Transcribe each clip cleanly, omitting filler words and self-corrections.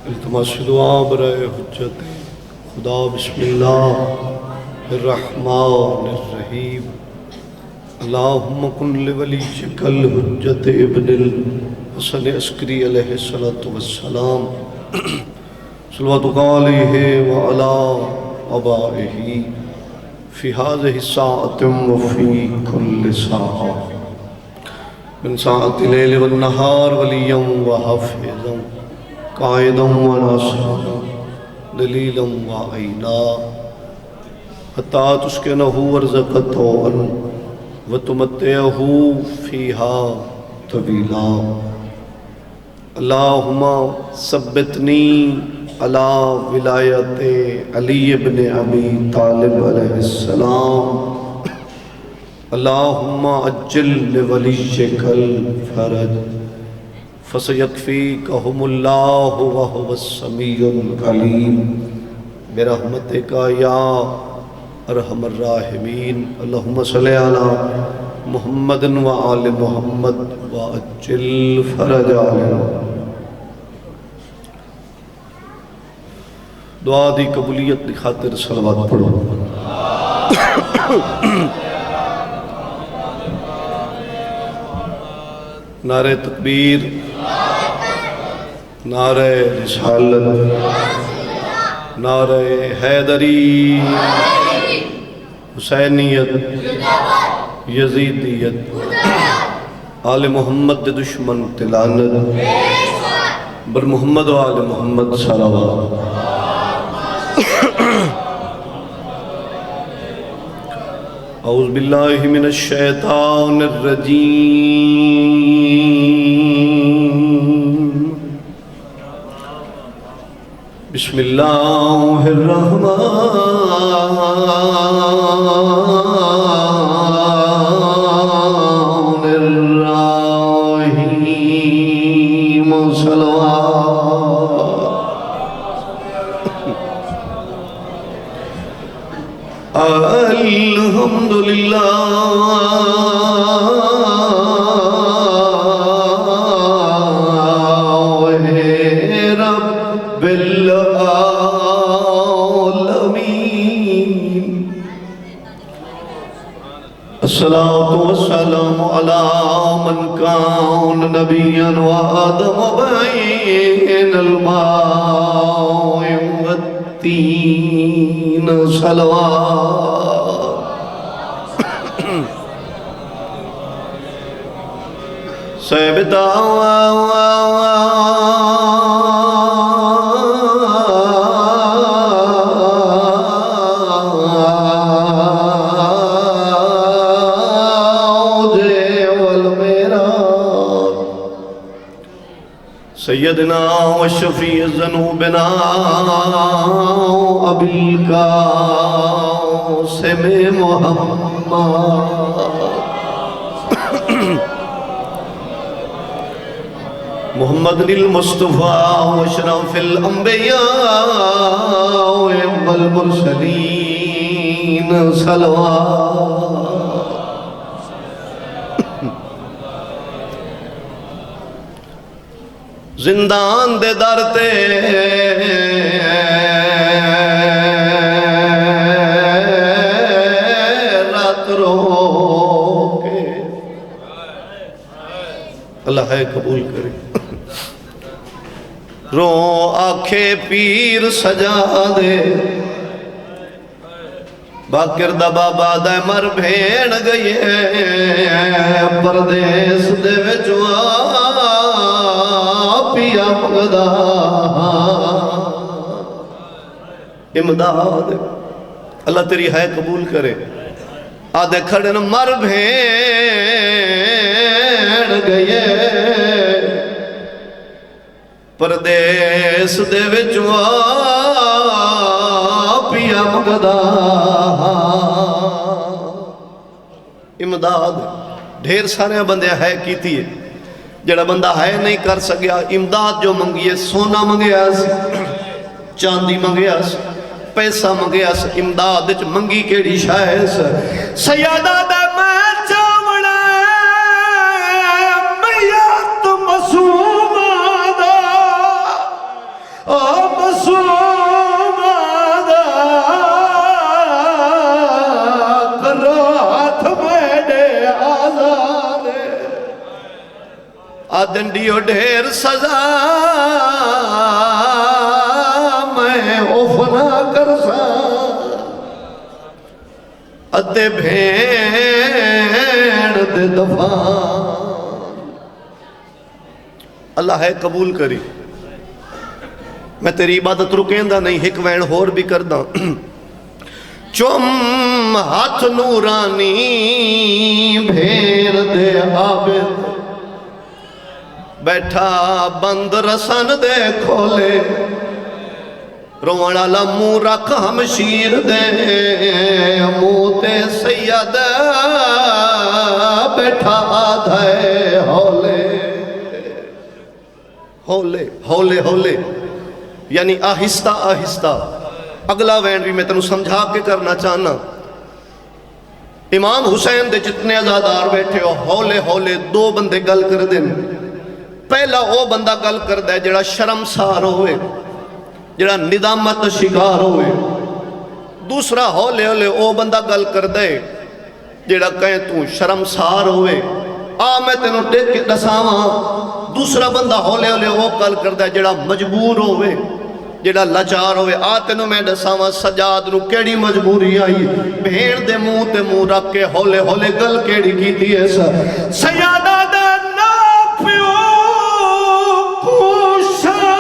التماس دعا برائے حجت خدا بسم اللہ الرحمن الرحیم اللہم کن لولیک الحجت ابن الحسن عسکری علیہ السلام صلواتک علیہ وعلا آبائہ فی هذه الساعة وفی کل ساعة من ساعة لیل والنہار ولیا وحافظا قائدا وناصرا دلیلا وعینا حتی تسکنہ ورزقتو وتمتعہ فیہا طویلا اللہم ثبتنی علی ولایت علی ابن ابی طالب علیہ السلام اللہم عجل لولیک الفرج فسیکفیکہم اللہ وہو السمیع العلیم برحمتک یا ارحم الراحمین اللہم صلی علی محمد و آل محمد وعجل فرجہ دعا دی قبولیت کی خاطر صلوات پڑھو نعرہ تکبیر نعرہ رسالت نعرہ حیدری حسینیت یزیدیت آل محمد دشمن تلانت بر محمد و آل محمد صلوات اعوذ باللہ من الشیطان الرجیم بسم اللہ الرحمن الرحیم الحمدللہ رب العالمین الصلاة والسلام علی من کان نبیا وآدم بین الماء والتین صلوات سیبتا سیدنا و شفیع ذنوبنا ابی القاسم محمد محمد المصطفیٰ و اشرف الانبیاء والمرسلین صلوات زندان دے در تے رات رو کے اللہ ہے قبول کرے رو آنکھیں پیر سجا دے باکر دا بابا دے مر بھیڑ گئی پردیس دے وچوا پیا مگدہ امداد اللہ تیری ہے قبول کرے آدھے کھڑن مر بھیڑ گئے پردیس دے وچوا پیا مگدہ امداد ڈھیر سارے بندے ہے کیتی ہے جڑا بندہ ہے نہیں کر سکیا امداد جو منگیے سونا منگیا چاندی منگیا پیسہ منگیا امداد منگی کیڑی شاید سیادہ دے میں چاوڑا میت مسوم آدھا آدن ڈیو ڈھیر سزا میں اوف نہ کرسا ادے بھیڑ دے دفان اللہ ہے قبول کری میں تیری عبادت رکیندہ نہیں ہک وین ہور بھی کردہ چم ہاتھ نورانی بھیڑ دے عابد بیٹھا بند رسن دے کھولے روڑا لمو رکھ ہم شیر دے موتے سید بیٹھا آدھے ہولے ہولے ہولے ہولے یعنی آہستہ آہستہ اگلا وین بھی میں تنوں سمجھا کے کرنا چاہنا امام حسین دے جتنے ازادار بیٹھے ہو ہولے ہولے دو بندے گل کر دیں پہلا وہ بندہ گل کر دے جڑا شرمسار ہوئے جڑا ندامت شکار ہوئے دوسرا ہولے ہولے وہ بندہ گل کر دے جڑا کہیں تو شرمسار ہوئے میں تینوں دیکھ کے دساواں دوسرا بندہ ہولے ہولے وہ گل کر دے جڑا مجبور ہوئے جڑا لاچار ہوئے تینوں میں دساواں سجاد نو کیڑی مجبوری آئی بھیڑ دے منہ تے منہ رکھ کے ہولے ہولے گل کیڑی کیتی ہے سیادہ دے ناپیو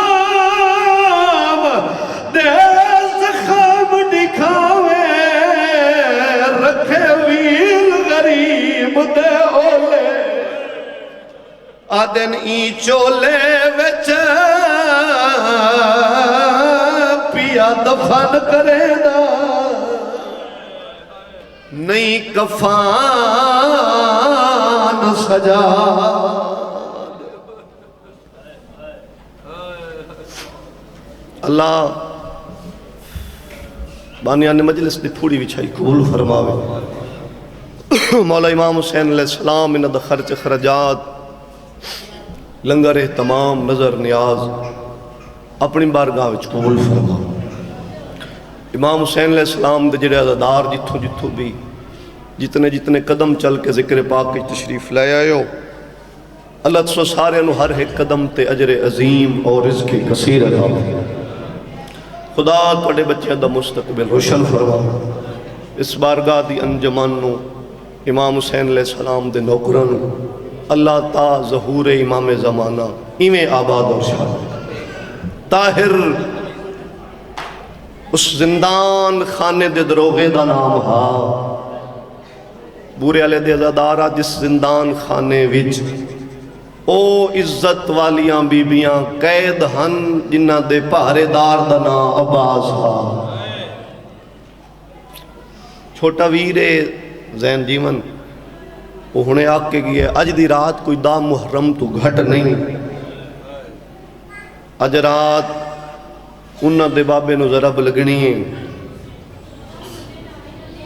پوشام دے زخم دکھاوے رکھے ویل غریب دے ہولے آدن ای چولے وچ پیا دفن کرے دا نئی کفان سجا اللہ بانیان مجلس دی پھوڑی وچھائی قبول فرماوے مولا امام حسین علیہ السلام انہ دا خرچ خرجات لنگر اہتمام نظر نیاز اپنی بارگاہ وچ قبول فرما امام حسین علیہ السلام دے جڑے عزادار جتھوں جتھوں بھی جتنے جتنے قدم چل کے ذکر پاک کی تشریف لے آئے ہو اللہ تو سارے انہوں ہر ایک قدم تے اجر عظیم اور رزق کثیر عطا خدا توڑے بچے دا مستقبل روشن فرما اس بارگاہ دی انجمان نو امام حسین علیہ السلام دے نوکران اللہ تا ظہور امام زمانہ ایمیں آباد اور شاہ طاہر اس زندان خانے دے دروغے دا نام ہا بورے علیہ دے عزادارہ جس زندان خانے وچ او عزت والیاں بیبیاں قید ہن جنہ دے پہرے دار دا نام عباس ہا چھوٹا ویرے زین جیون وہ ہونے آگ کے گئے اج دی رات کوئی دا محرم تو گھٹ نہیں اج رات انہ دے بابے نو ضرب لگنی ہیں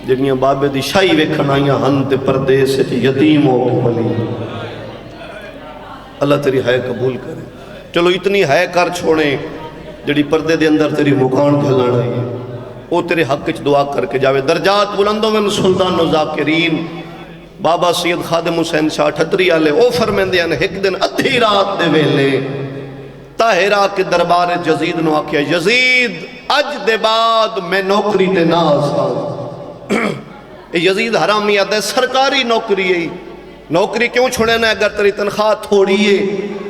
جنیاں بابے دی شائی ویکھن آئیاں ہن تے پردے سے یتیم ہو کے بلی اللہ تیری ہے قبول کرے چلو اتنی ہے کر چھوڑیں جڑی پردے دے اندر تیری مکان کھلان آئی ہے وہ تیرے حق چ دعا کر کے جاوے درجات بلندوں میں سلطان و ذاکرین بابا سید خادم حسین شاہ ٹھتری آلے او فرمیندے ہیں ایک دن ادھی رات دے ویلے طاہرہ کے دربار یزید نو آکھیا یزید اج دے بعد میں نوکری تے ناز یزید حرامی آدھے سرکاری نوکری ہے نوکری کیوں چھوڑے نا اگر تیری تنخواہ تھوڑی ہے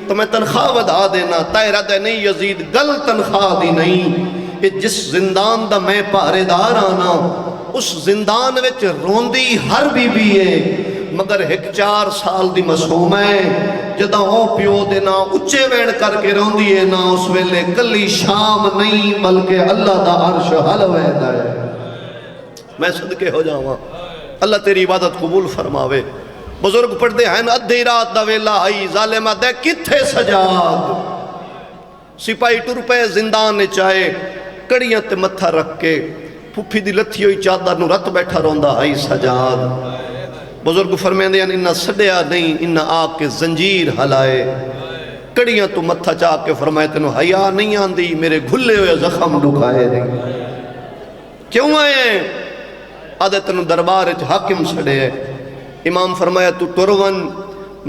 تو میں تنخواہ ودا دینا طاہرہ دے نہیں یزید گل تنخواہ دی نہیں کہ جس زندان دا میں پہرے دار آنا اس زندان وچ روندی ہر بی بی ہے مگر ایک 4 سال دی مسوم ہے جدہ ہو پیو دینا اچھے وین کر کے روندی ہے نا اس ویلے کلی شام نہیں بلکہ اللہ دا عرش حل ویدہ ہے میں صدقے ہو جاؤں اللہ تیری عبادت قبول فرماوے بزرگ پڑھتے ہیں ادھی رات دا ویلا آئی ظالمہ دے کتھے سجاد سپاہی ٹر پہ زندان نے چاہے کڑیاں تے متھا رکھ کے پھپھی دی لتھی ہوئی چادر نو رت بیٹھا روندہ آئی سجاد بزرگ فرمیندے ہیں انہا سڑیا نہیں انہا آگ کے زنجیر ہلائے کڑیاں تو متھا چاہ کے فرمائے تنو حیا نہیں آندی میرے گھلے ہوئے زخم ڈکائے نہیں کیوں آئے آدھے تنو دربار حاکم سڑے امام فرمایا تو ٹرون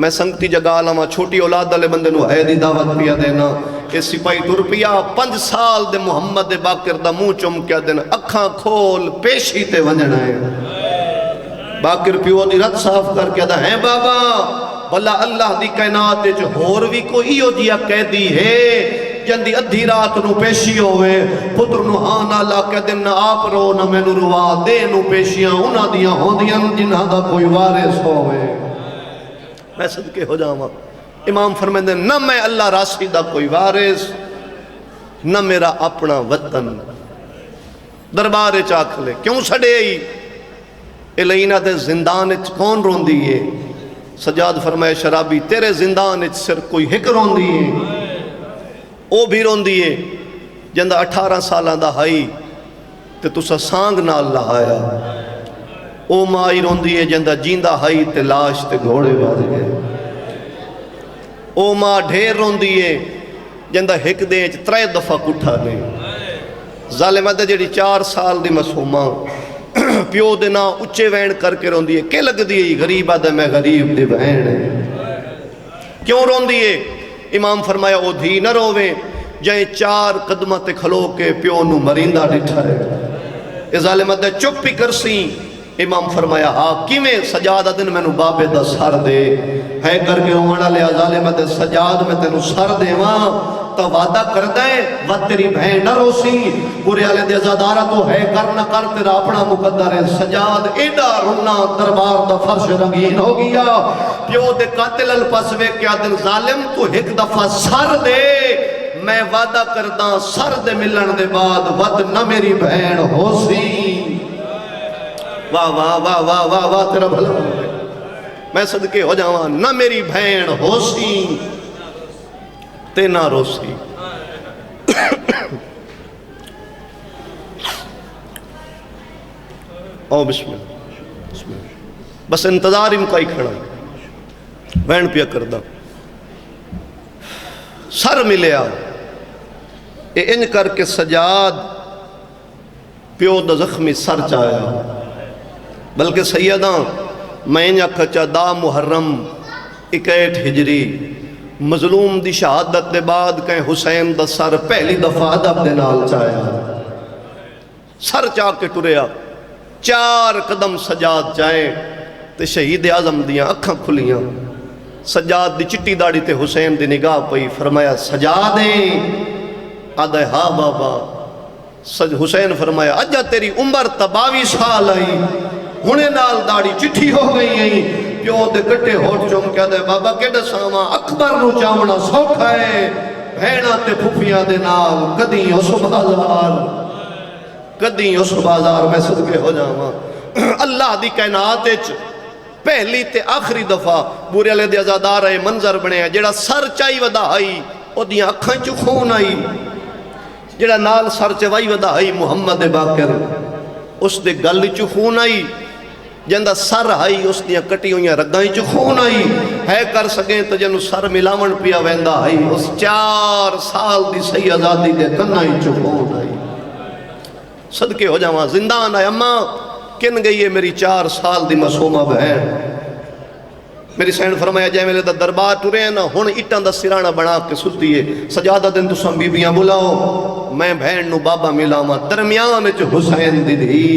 میں سنگتی جگہ لما چھوٹی اولاد والے بندے نو ہے دی دعوت پیا دینا اے سپاہی ٹر پیا 5 سال دے محمد باقر دا منہ چم کیا دینا اکھاں کھول پیشی تے ونجنا ہے باقر پیو دی رت صاف کر کے دا ہے بابا بھلا اللہ دی کائنات جو ہور بھی کوئی ہو جیا قیدی ہے جندی ادھی رات نو پیشی ہوئے پتر نو آنا لا کے دن نہ آپ رو نہ میں نو روا دے نو پیشیاں انہ دیاں ہوں دیاں جنہ دا کوئی وارث ہوئے میں صدقے ہو جاؤں امام فرمائیں نہ میں اللہ راسی دا کوئی وارث نہ میرا اپنا وطن دربار چاک لے کیوں سڑے ہی الہینہ دے زندان اچ کون رون دیئے سجاد فرمائے شرابی تیرے زندان اچ صرف کوئی ہک رون دیئے او بھی رون دیئے جندہ 18 سالان دا ہائی تے تسا سانگ نال لہایا او مائی رون دیئے جندہ جیندہ ہائی تے لاش تے گھوڑے باز گئے او ماں ڈھیر رون دیئے جندہ ہک دیں 3 دفعہ کٹھا دیں ظالمہ دے جڑی 4 سال دی مسومہ پیو دینا اچھے وین کر کے رون دیئے کہ لگ دیئے غریب آدھے میں غریب دی بہن ہے کیوں رون دیئے امام فرمایا او دھی نہ روویں جائیں 4 قدمہ تے کھلو کے پیو نو مرندہ ڈٹھا ہے اے ظالمہ دے چپ پی کرسی امام فرمایا کیویں سجادہ دن میں نو بابے دا سر دے ہے کر کے ہونا لیا ظالمہ دے سجاد میں تے نو سر دے وہاں تو وعدہ کر دے وقت تیری بہن نہ روسی پورے آلے دے زادارہ تو ہے کر نہ کر تیرا اپنا مقدر ہے سجاد ایڈا رنا دربار دا فرش رنگین ہو گیا پیو دے قاتل الپسوے کیا دن ظالم تو ایک دفعہ سر دے میں وعدہ کرداں سر دے ملن دے بعد ود نہ میری بہن ہو سی واہ واہ واہ واہ واہ واہ تیرا بھلا میں صدقے ہو جاواں نہ میری بہن ہو سی تے نہ روسی او بسم اللہ بس انتظار ہی مکائی کھڑا بہن پیا کردہ سر ملیا اے ان کر کے سجاد پیو دا زخمی سر چایا بلکہ سیداں میں نیا کچا دا محرم 61 ہجری مظلوم دی شہادت دے بعد کہیں حسین دا سر پہلی دفعہ عدب دے نال چایا سر چاہ کے ٹریا 4 قدم سجاد جائیں تے شہید اعظم دیاں اکھاں کھلیاں سجاد دی چٹی داڑی تے حسین دی نگاہ پئی فرمایا سجادیں آدھے ہاں بابا حسین فرمایا اجا تیری عمر 22 سال آئی ہونے نال داڑی چٹھی ہو گئی ہیں پیو دے کٹے ہوٹ چوم کیا دے بابا کیڑا ساما اکبر نو چاونا سوکھا ہے بھیڑا تے پھوپیاں دے نال کدیں اس بازار میں صدقے ہو جاواں اللہ دی کائنات وچ پہلی تے آخری دفعہ بورے والے دے آزادار ہے منظر بنے ہیں جڑا سر چائی ودا آئی او دیاں اکھاں چ خون آئی جڑا نال سر چوائی ودا آئی محمد باقر اس دے گل چ خون آئی جندہ سر آئی اس دیاں کٹی ہوئیاں رگائیں چ خون آئی ہے کر سکیں تو جنو سر ملاون پیا ویندہ آئی اس 4 سال دی صحیح آزادی دے کنائی چ خون آئی صدقے ہو جاواں زندان آئے اماں کن گئی ہے میری 4 سال دی مسومہ بہن میری سین فرمایا جائے میرے دا دربار ٹورے ہیں نا ہون اٹھاں دا سرانہ بنا کے سلتی ہے سجادہ دن تو سن بیبیاں بلاؤ میں بہن نو بابا ملاواں درمیان وچ حسین دی دی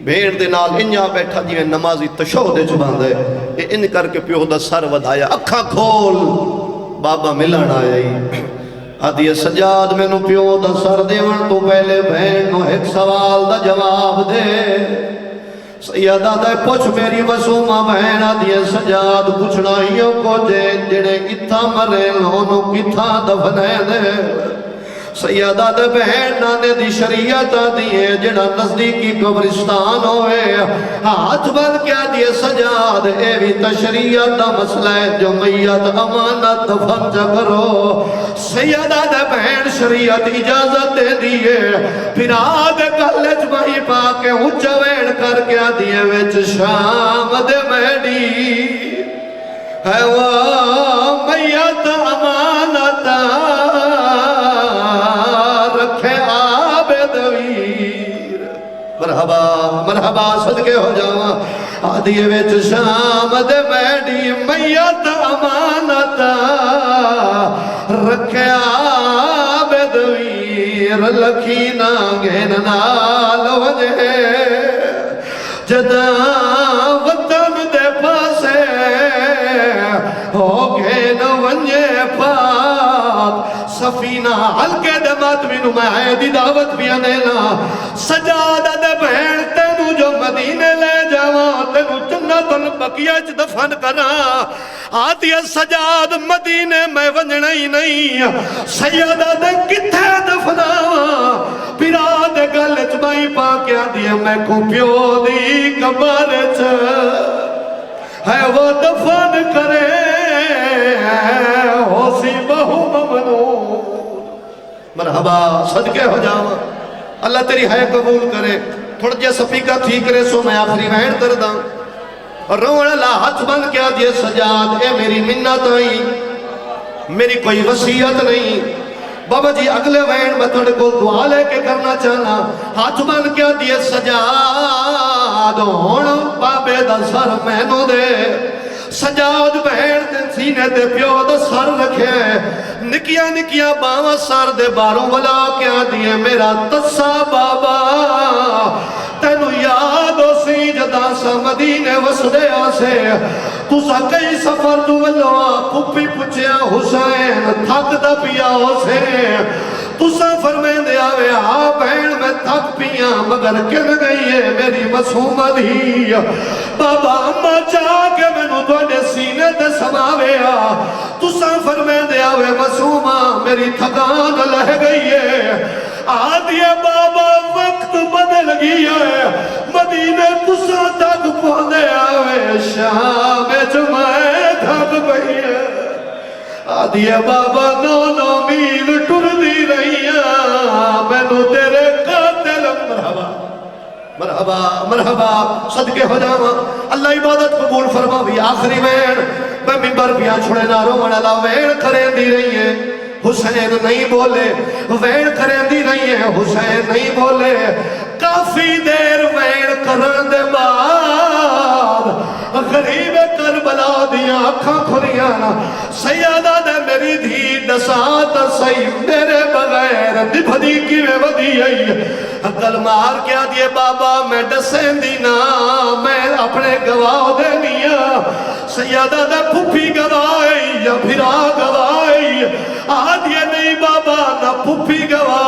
بھیڑ دے نال انجا بیٹھا جی نمازی تشہد چ باندھے اے ان کر کے پیو دا سر ودایا اکھاں کھول بابا ملن آیا ہی آدھی سجاد میں نو پیو دا سر دیون تو پہلے بہن نو ایک سوال دا جواب دے سیدہ دے پوچھ میری وسومہ بہن آدھی سجاد پوچھنا ہیوں کو جڑے اتھا مرے لونو کتھا دفنے دے سیدہ دے بہن نانے دی شریعت دیئے جڑا نزدیکی قبرستان ہوئے ہاتھ بند کیا دیئے سجاد اے بھی تشریعت دا مسئلہ ہے جو میت امانت دفن کرو سیدہ دے بہن شریعت اجازت دے دیئے پھر آدھے کالج بھائی پاکے اچھا وین کر کیا دیئے ویچ شام دے میڈی ہے وہ میت امانت مرحبا مرحبا صدقے ہو جاواں آدھیے ویچ شام دے میڈی میت رکھیا بدویر لکھی نہ گھن نال وجہ جدا وطن دے پاسے ہو گھن ونجے پاک سفینہ ہلکے دے ماتمی نو میں آئے دی دعوت بھی انیلا سجادہ دے بہن تینو جو مدینے لے جاواں تینو جنت البقیہ چ دفن کرا آتی سجاد مدینے میں ونجنا ہی نہیں سیدہ دے کتھے دفناواں پیرا دے گل چ بائی پا کے آدھی میں کو پیو دی کمر چ ہے وہ دفن کرے ہو سی بہو ممنون مرحبا صدقے ہو جاواں اللہ تیری ہے قبول کرے تھوڑا جے سفیقہ تھی کرے سو میں آخری وین کر داں اور روڑ اللہ ہاتھ بند کیا دیے سجاد اے میری منت آئی میری کوئی وصیت نہیں بابا جی اگلے وین میں تھوڑے کو دعا لے کے کرنا چاہنا ہاتھ بند کیا دیے سجاد ہون بابے دا سر مینو دے سجاد بہن دے سینے دے پیو دا سر رکھے نکیا نکیا باوا سر دے باروں والا کیا دیے میرا تسا بابا تینو یاد ہو سی جدا سا مدینے وسدے آسے تو سا کئی سفر تو ولوا پپی پچیا حسین تھک دا پیا ہو سے تو سا فرمین دے آوے بہن میں تھک پیا مگر کن گئی ہے میری مسوم دی بابا اما چاہ کے میں نو دوڑے سینے دے سماوے تو سا فرمین دے آوے مسومہ میری تھکان لہ گئی ہے آدھی بابا وقت بدل گیا ہے مدینے تسا تک پہنے آوے شام جمعے تھک گئی ہے آدھی بابا 9 میل ٹر دی رہی ہے میں نو تیرے قاتل مرحبا مرحبا مرحبا صدقے ہو جاواں اللہ عبادت قبول فرما بھی آخری وین میں ممبر پیا چھوڑے ناروں مڑا وین کریں دی رہی ہے حسین نہیں بولے وین کریں دی رہی ہے حسین نہیں بولے کافی دیر وین کرن دے بعد غریب کربلا دیا آنکھاں کھلیاں سیادہ دے میری دھی ڈسات سی میرے بغیر نبھدی کی میں ودی آئی عقل مار کیا دیے بابا میں ڈسیں دینا میں اپنے گواہ دینیا سیادہ دے پھوپی گواہی یا بھرا گواہی آدھے نہیں بابا نہ پھوپی گواہ